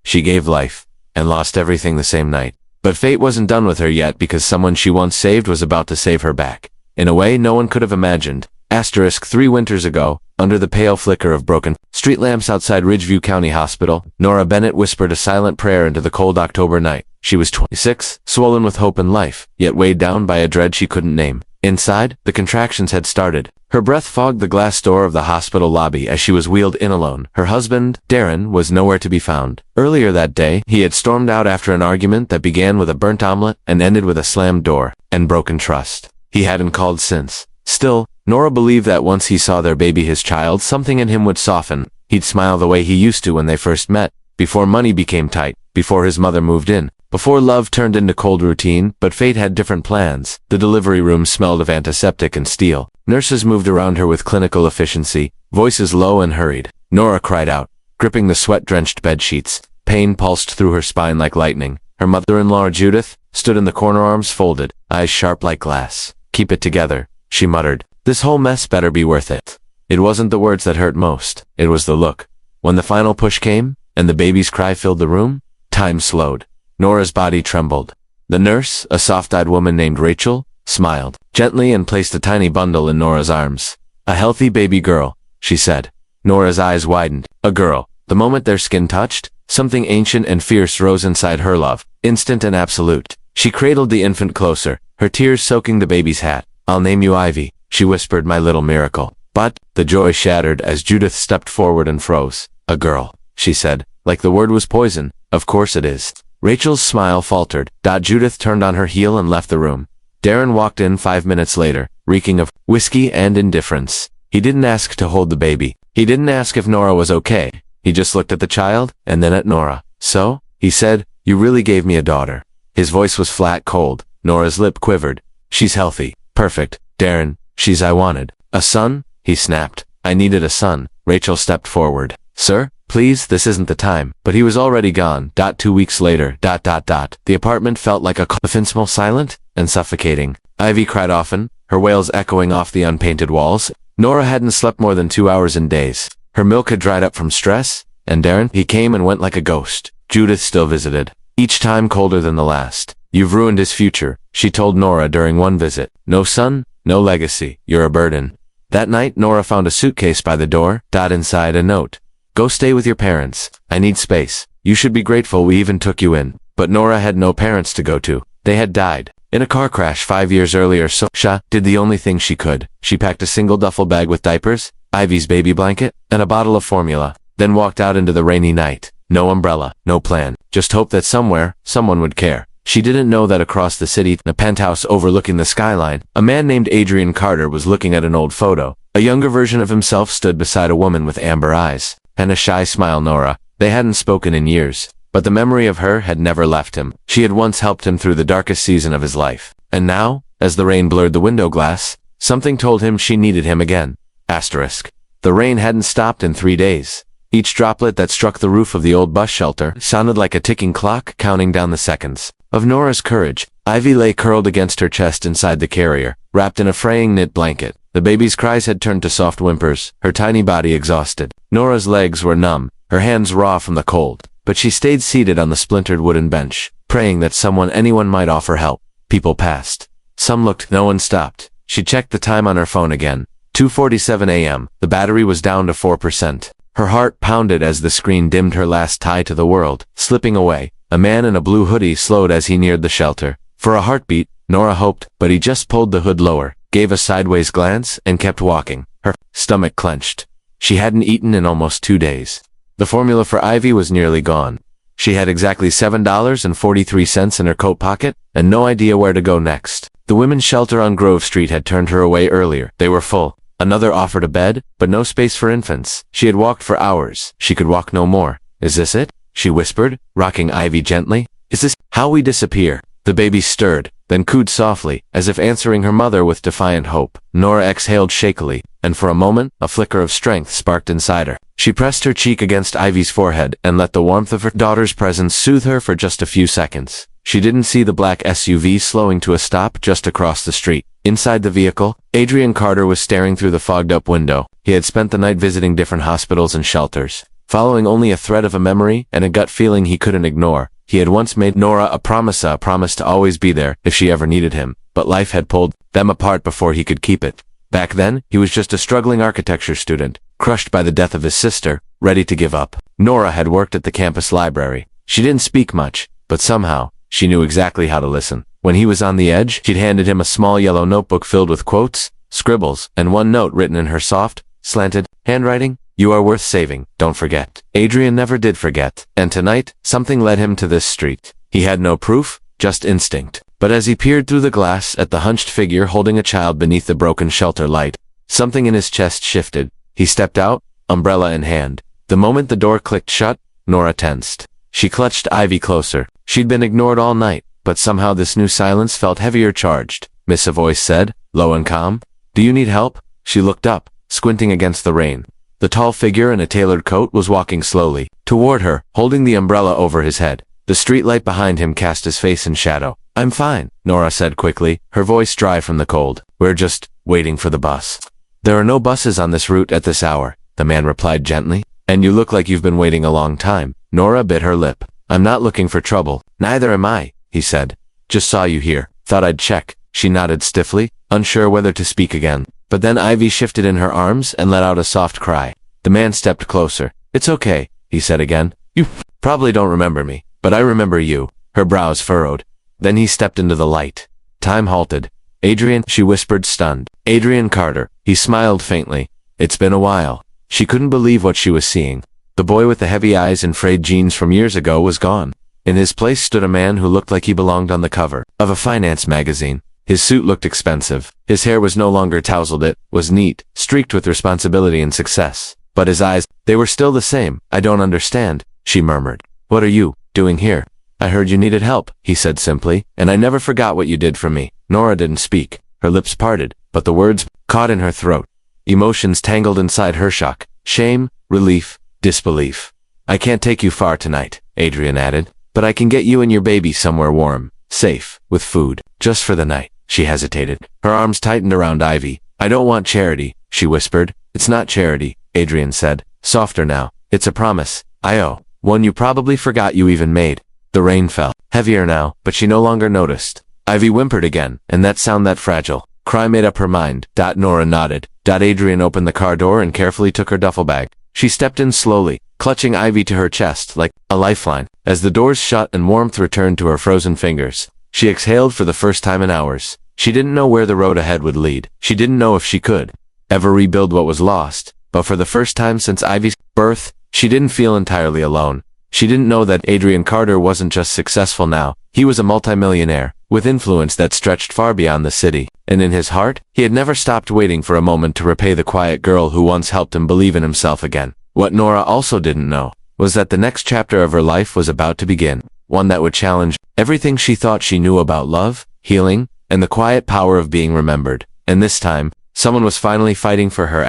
She gave life, and lost everything the same night. But fate wasn't done with her yet because someone she once saved was about to save her back. In a way no one could have imagined. 3 winters ago, under the pale flicker of broken street lamps outside Ridgeview County Hospital, Nora Bennett whispered a silent prayer into the cold October night. She was 26, swollen with hope and life, yet weighed down by a dread she couldn't name. Inside, the contractions had started. Her breath fogged the glass door of the hospital lobby as she was wheeled in alone. Her husband, Darren, was nowhere to be found. Earlier that day, he had stormed out after an argument that began with a burnt omelet and ended with a slammed door and broken trust. He hadn't called since. Still, Nora believed that once he saw their baby, his child, something in him would soften. He'd smile the way he used to when they first met, before money became tight, before his mother moved in. Before love turned into cold routine, but fate had different plans. The delivery room smelled of antiseptic and steel. Nurses moved around her with clinical efficiency, voices low and hurried. Nora cried out, gripping the sweat-drenched bedsheets. Pain pulsed through her spine like lightning. Her mother-in-law, Judith, stood in the corner, arms folded, eyes sharp like glass. "Keep it together," she muttered. "This whole mess better be worth it." It wasn't the words that hurt most. It was the look. When the final push came, and the baby's cry filled the room, time slowed. Nora's body trembled. The nurse, a soft-eyed woman named Rachel, smiled gently and placed a tiny bundle in Nora's arms. "A healthy baby girl," she said. Nora's eyes widened. A girl. The moment their skin touched, something ancient and fierce rose inside her, love, instant and absolute. She cradled the infant closer, her tears soaking the baby's hat. "I'll name you Ivy," she whispered, "my little miracle." But the joy shattered as Judith stepped forward and froze. "A girl," she said, like the word was poison. "Of course it is." Rachel's smile faltered. Judith turned on her heel and left the room. Darren walked in 5 minutes later, reeking of whiskey and indifference. He didn't ask to hold the baby. He didn't ask if Nora was okay. He just looked at the child, and then at Nora. "So," he said, "you really gave me a daughter." His voice was flat, cold. Nora's lip quivered. "She's healthy. Perfect. Darren, she's I wanted." "A son?" he snapped. "I needed a son." Rachel stepped forward. "Sir? Please, this isn't the time." But he was already gone. 2 weeks later. The apartment felt like a coffin, small, silent, and suffocating. Ivy cried often, her wails echoing off the unpainted walls. Nora hadn't slept more than 2 hours in days. Her milk had dried up from stress, and Darren, he came and went like a ghost. Judith still visited, each time colder than the last. "You've ruined his future," she told Nora during one visit. "No son, no legacy. You're a burden." That night, Nora found a suitcase by the door. Inside a note. "Go stay with your parents. I need space. You should be grateful we even took you in." But Nora had no parents to go to. They had died in a car crash 5 years earlier, so Sha did the only thing she could. She packed a single duffel bag with diapers, Ivy's baby blanket, and a bottle of formula, then walked out into the rainy night. No umbrella, no plan, just hope that somewhere, someone would care. She didn't know that across the city, in a penthouse overlooking the skyline, a man named Adrian Carter was looking at an old photo. A younger version of himself stood beside a woman with amber eyes and a shy smile. Nora. They hadn't spoken in years, but the memory of her had never left him. She had once helped him through the darkest season of his life. And now, as the rain blurred the window glass, something told him she needed him again. The rain hadn't stopped in 3 days. Each droplet that struck the roof of the old bus shelter sounded like a ticking clock counting down the seconds of Nora's courage. Ivy lay curled against her chest inside the carrier, wrapped in a fraying knit blanket. The baby's cries had turned to soft whimpers, her tiny body exhausted. Nora's legs were numb, her hands raw from the cold, but she stayed seated on the splintered wooden bench, praying that anyone might offer help. People passed. Some looked, no one stopped. She checked the time on her phone again. 2:47 a.m. The battery was down to 4%. Her heart pounded as the screen dimmed. Her last tie to the world, slipping away. A man in a blue hoodie slowed as he neared the shelter. For a heartbeat, Nora hoped, but he just pulled the hood lower, gave a sideways glance, and kept walking. Her stomach clenched. She hadn't eaten in almost 2 days. The formula for Ivy was nearly gone. She had exactly $7.43 in her coat pocket, and no idea where to go next. The women's shelter on Grove Street had turned her away earlier. They were full. Another offered a bed, but no space for infants. She had walked for hours. She could walk no more. "Is this it?" she whispered, rocking Ivy gently. "Is this how we disappear?" The baby stirred, then cooed softly, as if answering her mother with defiant hope. Nora exhaled shakily, and for a moment, a flicker of strength sparked inside her. She pressed her cheek against Ivy's forehead and let the warmth of her daughter's presence soothe her for just a few seconds. She didn't see the black SUV slowing to a stop just across the street. Inside the vehicle, Adrian Carter was staring through the fogged-up window. He had spent the night visiting different hospitals and shelters. following only a thread of a memory and a gut feeling he couldn't ignore. He had once made Nora a promise to always be there if she ever needed him, but life had pulled them apart before he could keep it. Back then, he was just a struggling architecture student, crushed by the death of his sister, ready to give up. Nora had worked at the campus library. She didn't speak much, but somehow, she knew exactly how to listen. When he was on the edge, she'd handed him a small yellow notebook filled with quotes, scribbles, and one note written in her soft, slanted handwriting. You are worth saving, don't forget. Adrian never did forget, and tonight, something led him to this street. He had no proof, just instinct. But as he peered through the glass at the hunched figure holding a child beneath the broken shelter light, something in his chest shifted. He stepped out, umbrella in hand. The moment the door clicked shut, Nora tensed. She clutched Ivy closer. She'd been ignored all night, but somehow this new silence felt heavier charged. Miss, a voice said, low and calm. Do you need help? She looked up, squinting against the rain. The tall figure in a tailored coat was walking slowly toward her, holding the umbrella over his head. The streetlight behind him cast his face in shadow. I'm fine, Nora said quickly, her voice dry from the cold. We're just waiting for the bus. There are no buses on this route at this hour, the man replied gently. And you look like you've been waiting a long time. Nora bit her lip. I'm not looking for trouble. Neither am I, he said. Just saw you here. Thought I'd check. She nodded stiffly, unsure whether to speak again. But then Ivy shifted in her arms and let out a soft cry. The man stepped closer. It's okay, he said again. You probably don't remember me, but I remember you. Her brows furrowed. Then he stepped into the light. Time halted. Adrian, she whispered, stunned. Adrian Carter. He smiled faintly. It's been a while. She couldn't believe what she was seeing. The boy with the heavy eyes and frayed jeans from years ago was gone. In his place stood a man who looked like he belonged on the cover of a finance magazine. His suit looked expensive. His hair was no longer tousled, it was neat, streaked with responsibility and success. But his eyes, they were still the same. I don't understand, she murmured. What are you doing here? I heard you needed help, he said simply, and I never forgot what you did for me. Nora didn't speak. Her lips parted, but the words caught in her throat. Emotions tangled inside her: shock, shame, relief, disbelief. I can't take you far tonight, Adrian added, but I can get you and your baby somewhere warm, safe, with food, just for the night. She hesitated. Her arms tightened around Ivy. I don't want charity, she whispered. It's not charity, Adrian said, softer now. It's a promise. I owe. One you probably forgot you even made. The rain fell, heavier now, but she no longer noticed. Ivy whimpered again, and that sound that fragile. Cry made up her mind. Nora nodded. Adrian opened the car door and carefully took her duffel bag. She stepped in slowly, clutching Ivy to her chest like a lifeline. As the doors shut and warmth returned to her frozen fingers, she exhaled for the first time in hours. She didn't know where the road ahead would lead. She didn't know if she could ever rebuild what was lost, but for the first time since Ivy's birth, she didn't feel entirely alone. She didn't know that Adrian Carter wasn't just successful now. He was a multimillionaire, with influence that stretched far beyond the city. And in his heart, he had never stopped waiting for a moment to repay the quiet girl who once helped him believe in himself again. What Nora also didn't know was that the next chapter of her life was about to begin, one that would challenge everything she thought she knew about love, healing, and the quiet power of being remembered. And this time, someone was finally fighting for her.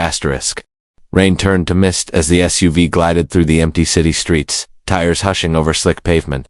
Rain turned to mist as the SUV glided through the empty city streets, tires hushing over slick pavement.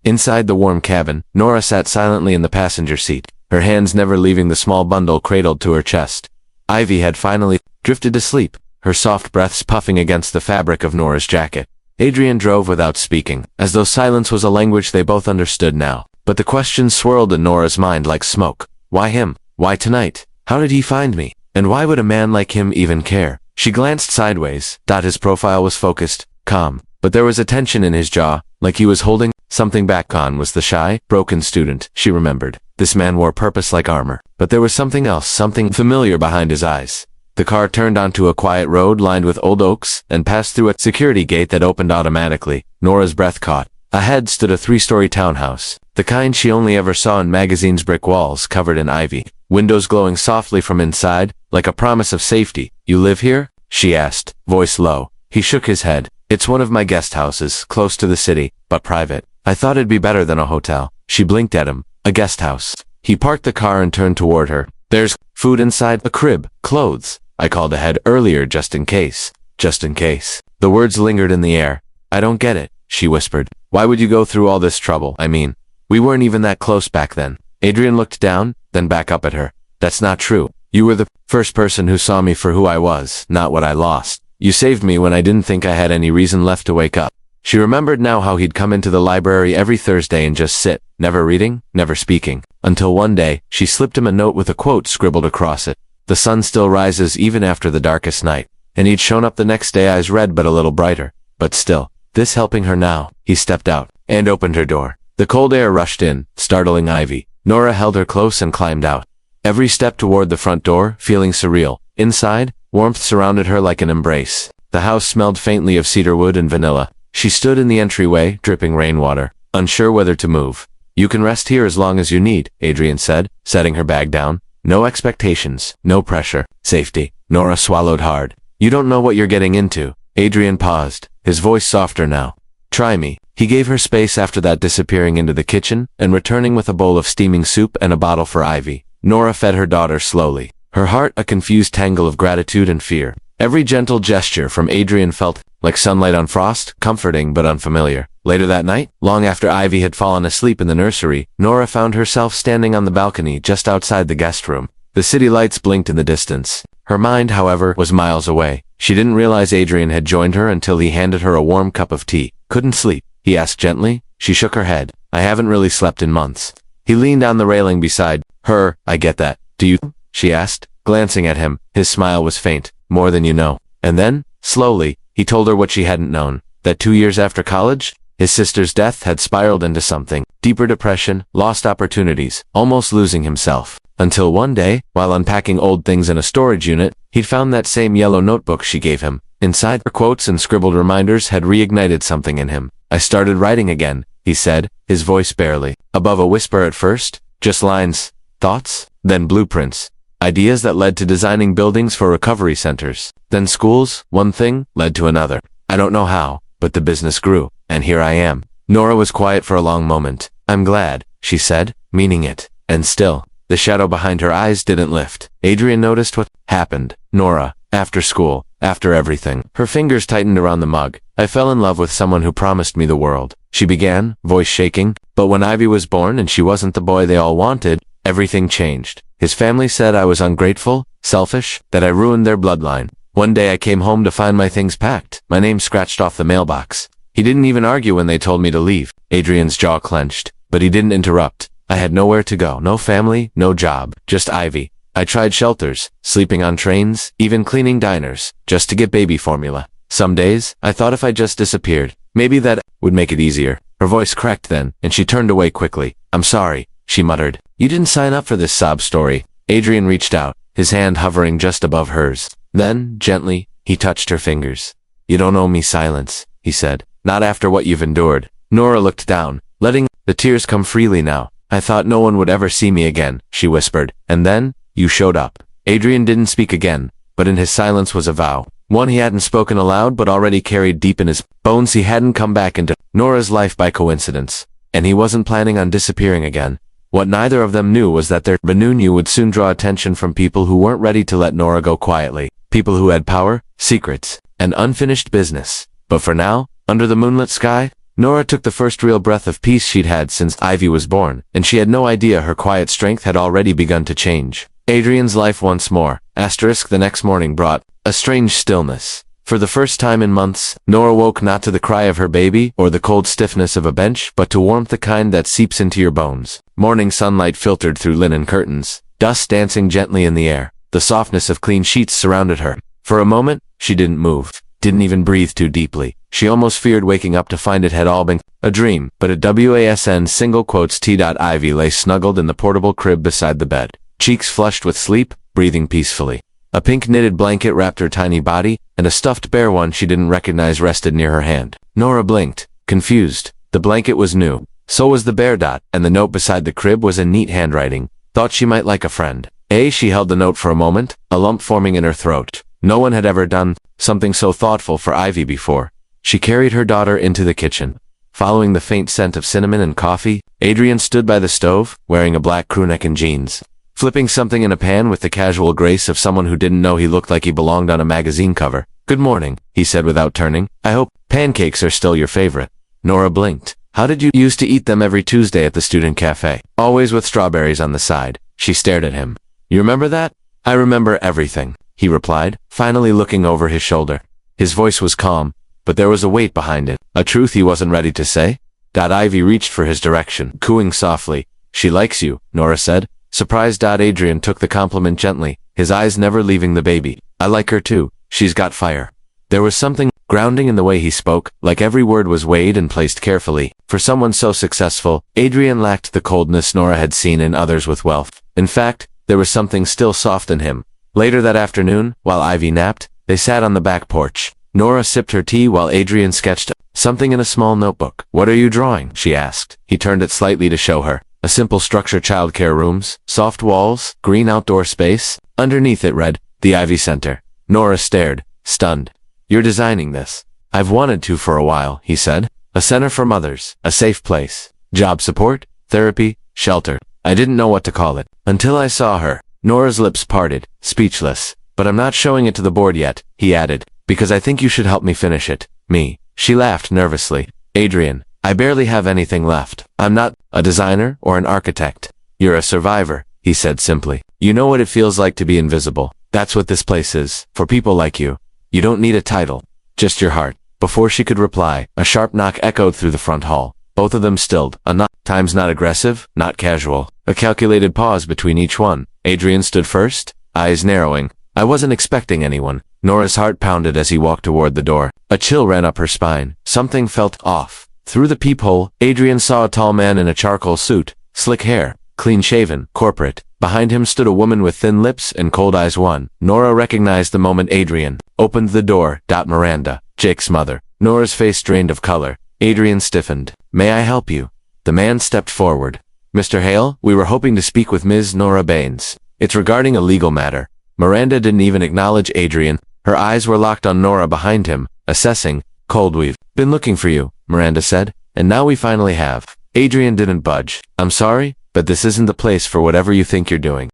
Inside the warm cabin, Nora sat silently in the passenger seat, her hands never leaving the small bundle cradled to her chest. Ivy had finally drifted to sleep, her soft breaths puffing against the fabric of Nora's jacket. Adrian drove without speaking, as though silence was a language they both understood now. But the questions swirled in Nora's mind like smoke. Why him? Why tonight? How did he find me? And why would a man like him even care? She glanced sideways. His profile was focused, calm, but there was a tension in his jaw, like he was holding something back. On was the shy, broken student, she remembered. This man wore purpose like armor, but there was something else, something familiar behind his eyes. The car turned onto a quiet road lined with old oaks and passed through a security gate that opened automatically. Nora's breath caught. Ahead stood a 3-story townhouse, the kind she only ever saw in magazines. Brick walls covered in ivy, windows glowing softly from inside, like a promise of safety. You live here? She asked, voice low. He shook his head. It's one of my guest houses, close to the city, but private. I thought it'd be better than a hotel. She blinked at him. A guest house. He parked the car and turned toward her. There's food inside, a crib, clothes. I called ahead earlier just in case. Just in case. The words lingered in the air. I don't get it, she whispered. Why would you go through all this trouble? I mean, we weren't even that close back then. Adrian looked down, then back up at her. That's not true. You were the first person who saw me for who I was, not what I lost. You saved me when I didn't think I had any reason left to wake up. She remembered now how he'd come into the library every Thursday and just sit, never reading, never speaking, until one day, she slipped him a note with a quote scribbled across it. The sun still rises even after the darkest night. And he'd shown up the next day eyes red but a little brighter. But still, this helping her now. He stepped out and opened her door. The cold air rushed in, startling Ivy. Nora held her close and climbed out. Every step toward the front door, feeling surreal. Inside, warmth surrounded her like an embrace. The house smelled faintly of cedarwood and vanilla. She stood in the entryway, dripping rainwater, unsure whether to move. You can rest here as long as you need, Adrian said, setting her bag down. No expectations, no pressure, safety. Nora swallowed hard. You don't know what you're getting into. Adrian paused, his voice softer now. Try me. He gave her space after that, disappearing into the kitchen and returning with a bowl of steaming soup and a bottle for Ivy. Nora fed her daughter slowly, her heart a confused tangle of gratitude and fear. Every gentle gesture from Adrian felt like sunlight on frost, comforting but unfamiliar. Later that night, long after Ivy had fallen asleep in the nursery, Nora found herself standing on the balcony just outside the guest room. The city lights blinked in the distance. Her mind, however, was miles away. She didn't realize Adrian had joined her until he handed her a warm cup of tea. Couldn't sleep? He asked gently. She shook her head. I haven't really slept in months. He leaned on the railing beside her. I get that. Do you? She asked, glancing at him. His smile was faint. More than you know. And then, slowly, he told her what she hadn't known. That 2 years after college, his sister's death had spiraled into something. Deeper depression, lost opportunities, almost losing himself. Until one day, while unpacking old things in a storage unit, he'd found that same yellow notebook she gave him. Inside, her quotes and scribbled reminders had reignited something in him. I started writing again, he said, his voice barely above a whisper at first. Just lines, thoughts, then blueprints. Ideas that led to designing buildings for recovery centers. Then schools. One thing led to another. I don't know how, but the business grew, and here I am. Nora was quiet for a long moment. I'm glad, she said, meaning it. And still, the shadow behind her eyes didn't lift. Adrian noticed what happened. Nora, after school, after everything. Her fingers tightened around the mug. I fell in love with someone who promised me the world. She began, voice shaking. But when Ivy was born and she wasn't the boy they all wanted, everything changed. His family said I was ungrateful, selfish, that I ruined their bloodline. One day I came home to find my things packed, my name scratched off the mailbox. He didn't even argue when they told me to leave. Adrian's jaw clenched, but he didn't interrupt. I had nowhere to go, no family, no job, just Ivy. I tried shelters, sleeping on trains, even cleaning diners, just to get baby formula. Some days, I thought if I just disappeared, maybe that would make it easier. Her voice cracked then, and she turned away quickly. I'm sorry, she muttered. You didn't sign up for this sob story. Adrian reached out, his hand hovering just above hers. Then, gently, he touched her fingers. You don't owe me silence, he said. Not after what you've endured. Nora looked down, letting the tears come freely now. I thought no one would ever see me again, she whispered. And then, you showed up. Adrian didn't speak again, but in his silence was a vow. One he hadn't spoken aloud but already carried deep in his bones. He hadn't come back into Nora's life by coincidence. And he wasn't planning on disappearing again. What neither of them knew was that their reunion would soon draw attention from people who weren't ready to let Nora go quietly. People who had power, secrets, and unfinished business. But for now, under the moonlit sky, Nora took the first real breath of peace she'd had since Ivy was born, and she had no idea her quiet strength had already begun to change. Adrian's life once more, the next morning brought a strange stillness. For the first time in months, Nora woke not to the cry of her baby or the cold stiffness of a bench, but to warmth the kind that seeps into your bones. Morning sunlight filtered through linen curtains, dust dancing gently in the air. The softness of clean sheets surrounded her. For a moment, she didn't move, didn't even breathe too deeply. She almost feared waking up to find it had all been a dream. But a WASN single quotes T.Ivy lay snuggled in the portable crib beside the bed, cheeks flushed with sleep, breathing peacefully. A pink knitted blanket wrapped her tiny body, and a stuffed bear one she didn't recognize rested near her hand. Nora blinked, confused. The blanket was new. So was the bear. And the note beside the crib was in neat handwriting. Thought she might like a friend. She held the note for a moment, a lump forming in her throat. No one had ever done something so thoughtful for Ivy before. She carried her daughter into the kitchen. Following the faint scent of cinnamon and coffee, Adrian stood by the stove, wearing a black crewneck and jeans, flipping something in a pan with the casual grace of someone who didn't know he looked like he belonged on a magazine cover. Good morning, he said without turning. I hope pancakes are still your favorite. Nora blinked. How did you used to eat them every Tuesday at the student cafe? Always with strawberries on the side. She stared at him. You remember that? I remember everything, he replied, finally looking over his shoulder. His voice was calm, but there was a weight behind it, a truth he wasn't ready to say. Ivy reached for his direction, cooing softly. She likes you, Nora said. Surprised. Adrian took the compliment gently, his eyes never leaving the baby. I like her too. She's got fire. There was something grounding in the way he spoke, like every word was weighed and placed carefully. For someone so successful, Adrian lacked the coldness Nora had seen in others with wealth. In fact, there was something still soft in him. Later that afternoon, while Ivy napped, they sat on the back porch. Nora sipped her tea while Adrian sketched something in a small notebook. What are you drawing? She asked. He turned it slightly to show her. A simple structure: childcare rooms, soft walls, green outdoor space. Underneath it read, The Ivy Center. Nora stared, stunned. You're designing this? I've wanted to for a while, he said. A center for mothers, a safe place. Job support, therapy, shelter. I didn't know what to call it until I saw her. Nora's lips parted, speechless. But I'm not showing it to the board yet, he added, because I think you should help me finish it. Me. She laughed nervously. Adrian, I barely have anything left. I'm not a designer or an architect. You're a survivor, he said simply. You know what it feels like to be invisible. That's what this place is, for people like you. You don't need a title, just your heart. Before she could reply, a sharp knock echoed through the front hall. Both of them stilled, a knock, times not aggressive, not casual, a calculated pause between each one. Adrian stood first, eyes narrowing. I wasn't expecting anyone. Nora's heart pounded as he walked toward the door. A chill ran up her spine. Something felt off. Through the peephole, Adrian saw a tall man in a charcoal suit, slick hair, clean-shaven, corporate. Behind him stood a woman with thin lips and cold eyes. Nora recognized the moment Adrian opened the door. Miranda, Jake's mother. Nora's face drained of color. Adrian stiffened. May I help you? The man stepped forward. Mr. Hale, we were hoping to speak with Ms. Nora Baines. It's regarding a legal matter. Miranda didn't even acknowledge Adrian. Her eyes were locked on Nora behind him, assessing. Cold. We've been looking for you, Miranda said, and now we finally have. Adrian didn't budge. I'm sorry, but this isn't the place for whatever you think you're doing.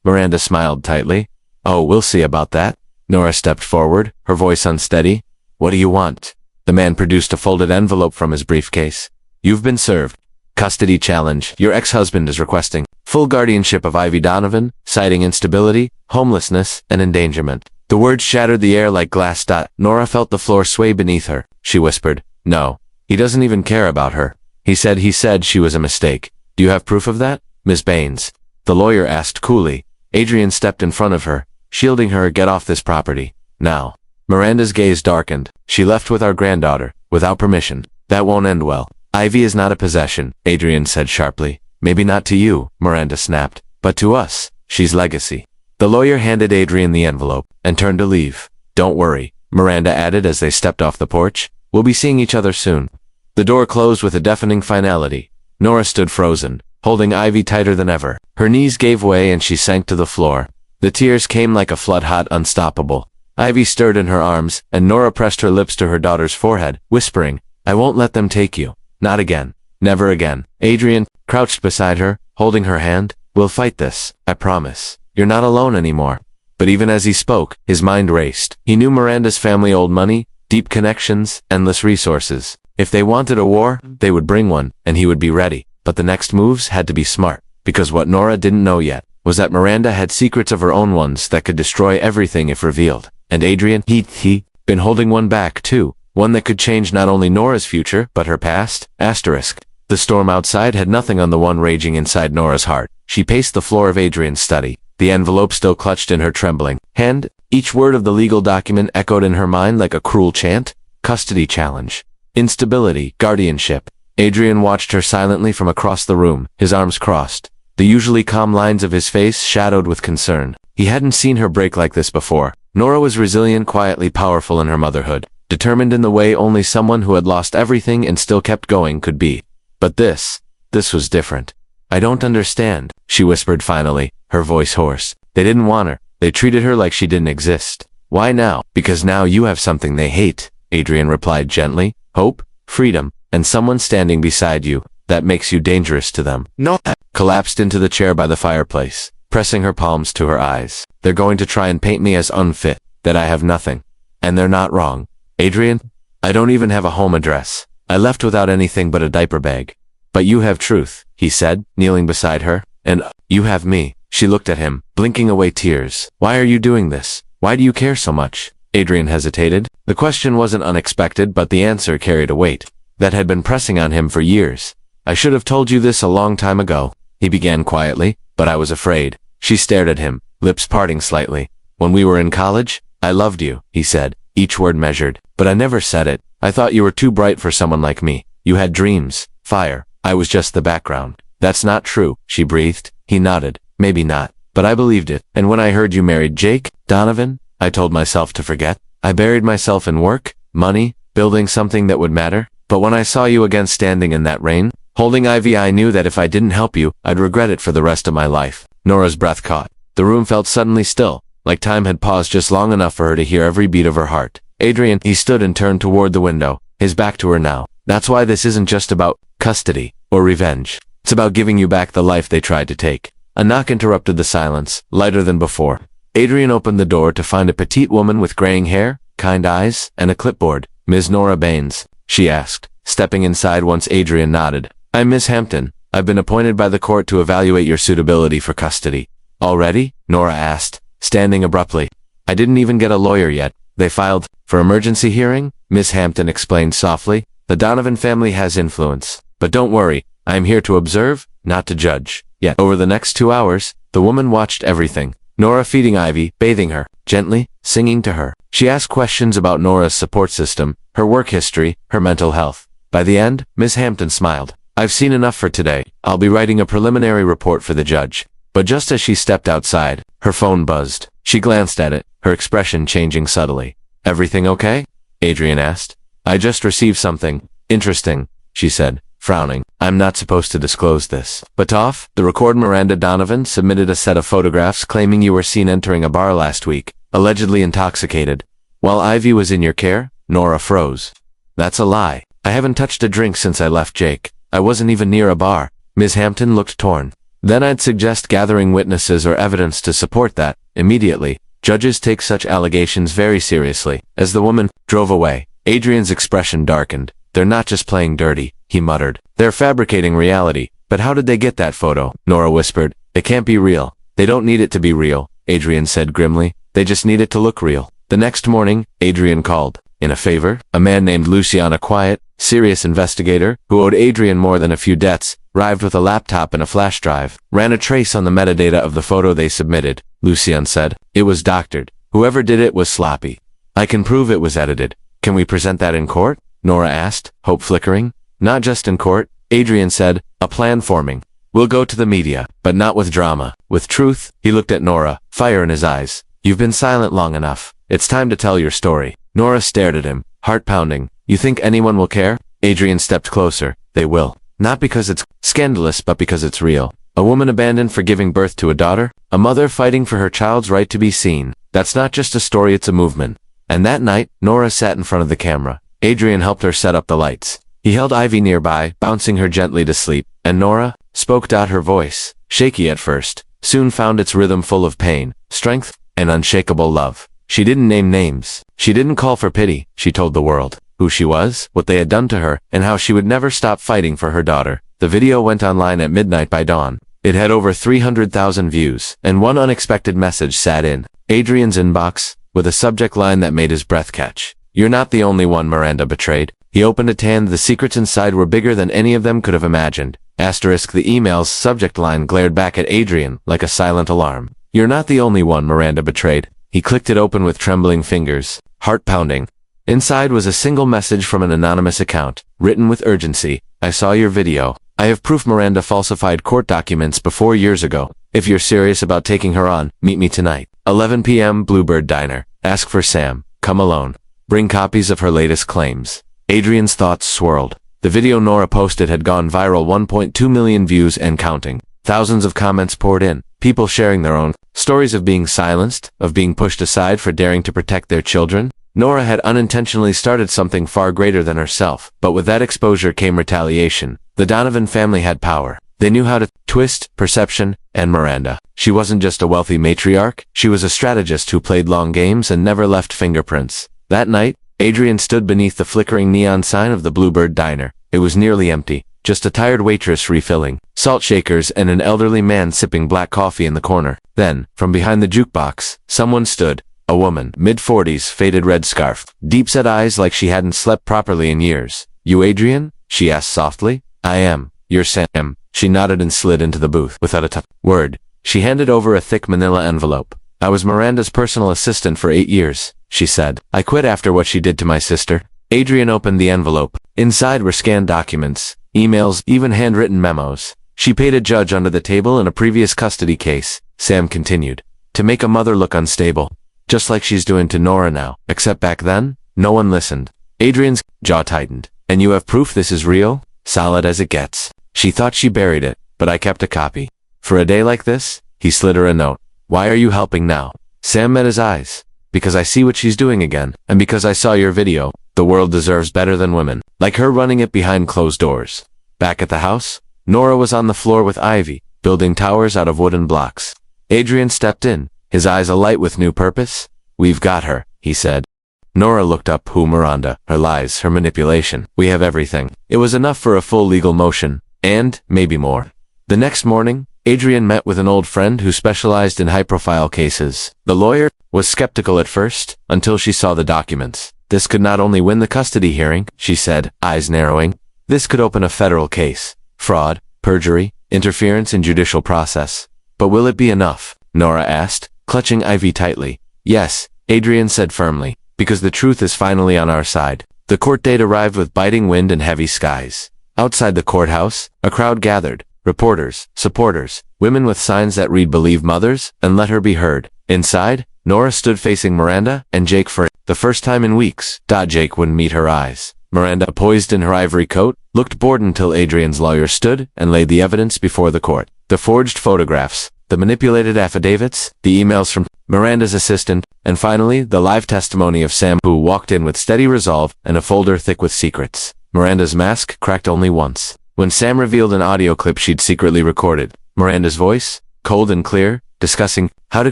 Miranda smiled tightly. Oh, we'll see about that. Nora stepped forward, her voice unsteady. What do you want? The man produced a folded envelope from his briefcase. You've been served. Custody challenge. Your ex-husband is requesting full guardianship of Ivy Donovan, citing instability, homelessness, and endangerment. The words shattered the air like glass. Nora felt the floor sway beneath her. She whispered, No, he doesn't even care about her. He said she was a mistake. Do you have proof of that, Miss Baines? The lawyer asked coolly. Adrian stepped in front of her, shielding her. Get off this property. Now. Miranda's gaze darkened. She left with our granddaughter, without permission. That won't end well. Ivy is not a possession, Adrian said sharply. Maybe not to you, Miranda snapped, but to us. She's legacy. The lawyer handed Adrian the envelope and turned to leave. Don't worry, Miranda added as they stepped off the porch. We'll be seeing each other soon. The door closed with a deafening finality. Nora stood frozen, holding Ivy tighter than ever. Her knees gave way and she sank to the floor. The tears came like a flood, hot, unstoppable. Ivy stirred in her arms, and Nora pressed her lips to her daughter's forehead, whispering, I won't let them take you. Not again. Never again. Adrian crouched beside her, holding her hand. We'll fight this, I promise. You're not alone anymore. But even as he spoke, his mind raced. He knew Miranda's family owed money, deep connections, endless resources. If they wanted a war, they would bring one, and he would be ready. But the next moves had to be smart, because what Nora didn't know yet was that Miranda had secrets of her own, ones that could destroy everything if revealed. And Adrian, he'd been holding one back too, one that could change not only Nora's future, but her past. The storm outside had nothing on the one raging inside Nora's heart. She paced the floor of Adrian's study, the envelope still clutched in her trembling hand. Each word of the legal document echoed in her mind like a cruel chant. Custody challenge. Instability, guardianship. Adrian watched her silently from across the room, his arms crossed, the usually calm lines of his face shadowed with concern. He hadn't seen her break like this before. Nora was resilient, quietly powerful in her motherhood, determined in the way only someone who had lost everything and still kept going could be. But this was different. I don't understand, she whispered finally, her voice hoarse. They didn't want her. They treated her like she didn't exist. Why now? Because now you have something they hate, Adrian replied gently. Hope, freedom, and someone standing beside you. That makes you dangerous to them. No. Collapsed into the chair by the fireplace, pressing her palms to her eyes. They're going to try and paint me as unfit, that I have nothing. And they're not wrong. Adrian, I don't even have a home address. I left without anything but a diaper bag. But you have truth, he said, kneeling beside her. And you have me. She looked at him, blinking away tears. Why are you doing this? Why do you care so much? Adrian hesitated. The question wasn't unexpected, but the answer carried a weight that had been pressing on him for years. I should have told you this a long time ago, he began quietly, but I was afraid. She stared at him, lips parting slightly. When we were in college, I loved you, he said, each word measured. But I never said it. I thought you were too bright for someone like me. You had dreams, fire. I was just the background. That's not true, she breathed. He nodded. Maybe not. But I believed it. And when I heard you married Jake Donovan, I told myself to forget. I buried myself in work, money, building something that would matter. But when I saw you again standing in that rain, holding Ivy, I knew that if I didn't help you, I'd regret it for the rest of my life. Nora's breath caught. The room felt suddenly still, like time had paused just long enough for her to hear every beat of her heart. Adrian, he stood and turned toward the window, his back to her now. That's why this isn't just about custody or revenge. It's about giving you back the life they tried to take. A knock interrupted the silence, lighter than before. Adrian opened the door to find a petite woman with graying hair, kind eyes, and a clipboard. Ms. Nora Baines, she asked, stepping inside once Adrian nodded. I'm Miss Hampton. I've been appointed by the court to evaluate your suitability for custody. Already? Nora asked, standing abruptly. I didn't even get a lawyer yet. They filed for emergency hearing, Miss Hampton explained softly. The Donovan family has influence. But don't worry, I am here to observe, not to judge. Yet, over the next 2 hours, the woman watched everything. Nora feeding Ivy, bathing her, gently, singing to her. She asked questions about Nora's support system, her work history, her mental health. By the end, Miss Hampton smiled. I've seen enough for today. I'll be writing a preliminary report for the judge. But just as she stepped outside, her phone buzzed. She glanced at it, her expression changing subtly. Everything okay? Adrian asked. I just received something interesting, she said, frowning. I'm not supposed to disclose this. But off, the record Miranda Donovan submitted a set of photographs claiming you were seen entering a bar last week, allegedly intoxicated. While Ivy was in your care, Nora froze. That's a lie. I haven't touched a drink since I left Jake. I wasn't even near a bar. Ms. Hampton looked torn. Then I'd suggest gathering witnesses or evidence to support that, immediately. Judges take such allegations very seriously. As the woman drove away, Adrian's expression darkened. They're not just playing dirty, he muttered. They're fabricating reality. But how did they get that photo? Nora whispered. It can't be real. They don't need it to be real, Adrian said grimly. They just need it to look real. The next morning, Adrian called. In a favor, a man named Lucian, a quiet, serious investigator, who owed Adrian more than a few debts, arrived with a laptop and a flash drive, ran a trace on the metadata of the photo they submitted. Lucian said. It was doctored. Whoever did it was sloppy. I can prove it was edited. Can we present that in court? Nora asked, hope flickering. Not just in court, Adrian said, a plan forming. We'll go to the media, but not with drama. With truth. He looked at Nora, fire in his eyes. You've been silent long enough. It's time to tell your story. Nora stared at him, heart pounding. You think anyone will care? Adrian stepped closer. They will. Not because it's scandalous, but because it's real. A woman abandoned for giving birth to a daughter? A mother fighting for her child's right to be seen. That's not just a story, it's a movement. And that night, Nora sat in front of the camera. Adrian helped her set up the lights. He held Ivy nearby, bouncing her gently to sleep. And Nora spoke. Her voice, shaky at first, soon found its rhythm full of pain, strength, and unshakable love. She didn't name names. She didn't call for pity. She told the world who she was, what they had done to her, and how she would never stop fighting for her daughter. The video went online at midnight by dawn. It had over 300,000 views, and one unexpected message sat in Adrian's inbox, with a subject line that made his breath catch. You're not the only one Miranda betrayed. He opened it, and the secrets inside were bigger than any of them could have imagined. Asterisk. The email's subject line glared back at Adrian like a silent alarm. You're not the only one Miranda betrayed. He clicked it open with trembling fingers, heart pounding. Inside was a single message from an anonymous account, written with urgency. I saw your video. I have proof Miranda falsified court documents before years ago. If you're serious about taking her on, meet me tonight. 11 p.m. Bluebird Diner. Ask for Sam. Come alone. Bring copies of her latest claims. Adrian's thoughts swirled. The video Nora posted had gone viral, 1.2 million views and counting. Thousands of comments poured in, people sharing their own stories of being silenced, of being pushed aside for daring to protect their children. Nora had unintentionally started something far greater than herself, but with that exposure came retaliation. The Donovan family had power. They knew how to twist perception, and Miranda. She wasn't just a wealthy matriarch, she was a strategist who played long games and never left fingerprints. That night, Adrian stood beneath the flickering neon sign of the Bluebird Diner. It was nearly empty, just a tired waitress refilling, salt shakers, and an elderly man sipping black coffee in the corner. Then, from behind the jukebox, someone stood, A woman, mid-40s, faded red scarf, deep-set eyes like she hadn't slept properly in years. You Adrian? She asked softly. I am. You're Sam. She nodded and slid into the booth without a word. She handed over a thick manila envelope. I was Miranda's personal assistant for 8 years, she said. I quit after what she did to my sister. Adrian opened the envelope. Inside were scanned documents, emails, even handwritten memos. She paid a judge under the table in a previous custody case, Sam continued, to make a mother look unstable. Just like she's doing to Nora now, except back then, no one listened. Adrian's jaw tightened. And you have proof this is real? Solid as it gets. She thought she buried it, but I kept a copy. For a day like this, he slid her a note. Why are you helping now? Sam met his eyes. Because I see what she's doing again, and because I saw your video. The world deserves better than women, like her running it behind closed doors. Back at the house, Nora was on the floor with Ivy, building towers out of wooden blocks. Adrian stepped in, his eyes alight with new purpose. We've got her, he said. Nora looked up. Who? Miranda, her lies, her manipulation. We have everything. It was enough for a full legal motion, and maybe more. The next morning, Adrian met with an old friend who specialized in high-profile cases. The lawyer was skeptical at first, until she saw the documents. This could not only win the custody hearing, she said, eyes narrowing. This could open a federal case. Fraud, perjury, interference in judicial process. But will it be enough? Nora asked, clutching Ivy tightly. Yes, Adrian said firmly, because the truth is finally on our side. The court date arrived with biting wind and heavy skies. Outside the courthouse, a crowd gathered. Reporters, supporters, women with signs that read "Believe Mothers" and "Let Her Be Heard." Inside, Nora stood facing Miranda and Jake for the first time in weeks. Jake wouldn't meet her eyes. Miranda, poised in her ivory coat, looked bored until Adrian's lawyer stood and laid the evidence before the court. The forged photographs, the manipulated affidavits, the emails from Miranda's assistant, and finally, the live testimony of Sam, who walked in with steady resolve and a folder thick with secrets. Miranda's mask cracked only once. When Sam revealed an audio clip she'd secretly recorded, Miranda's voice, cold and clear, discussing how to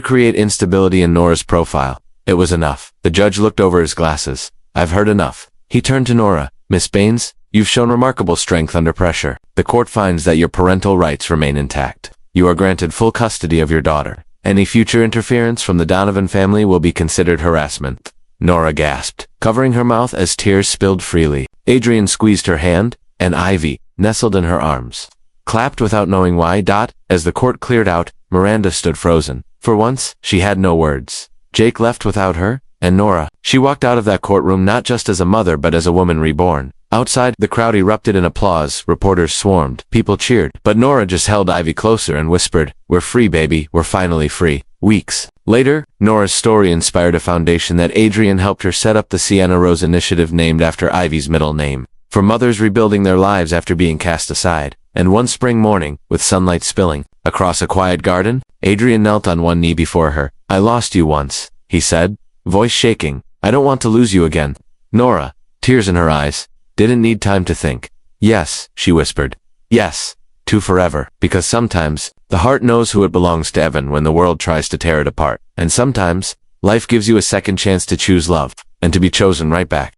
create instability in Nora's profile. It was enough. The judge looked over his glasses. I've heard enough. He turned to Nora. Miss Baines, you've shown remarkable strength under pressure. The court finds that your parental rights remain intact. You are granted full custody of your daughter. Any future interference from the Donovan family will be considered harassment. Nora gasped, covering her mouth as tears spilled freely. Adrian squeezed her hand, and Ivy, nestled in her arms, clapped without knowing why. As the court cleared out, Miranda stood frozen. For once, she had no words. Jake left without her, and Nora. She walked out of that courtroom not just as a mother but as a woman reborn. Outside, the crowd erupted in applause, reporters swarmed, people cheered, but Nora just held Ivy closer and whispered, "We're free, baby, we're finally free." Weeks later, Nora's story inspired a foundation that Adrian helped her set up, the Sienna Rose Initiative, named after Ivy's middle name, for mothers rebuilding their lives after being cast aside. And one spring morning, with sunlight spilling across a quiet garden, Adrian knelt on one knee before her. I lost you once, he said, voice shaking. I don't want to lose you again. Nora, tears in her eyes, didn't need time to think. Yes, she whispered. Yes, to forever. Because sometimes, the heart knows who it belongs to, even when the world tries to tear it apart. And sometimes, life gives you a second chance to choose love, and to be chosen right back.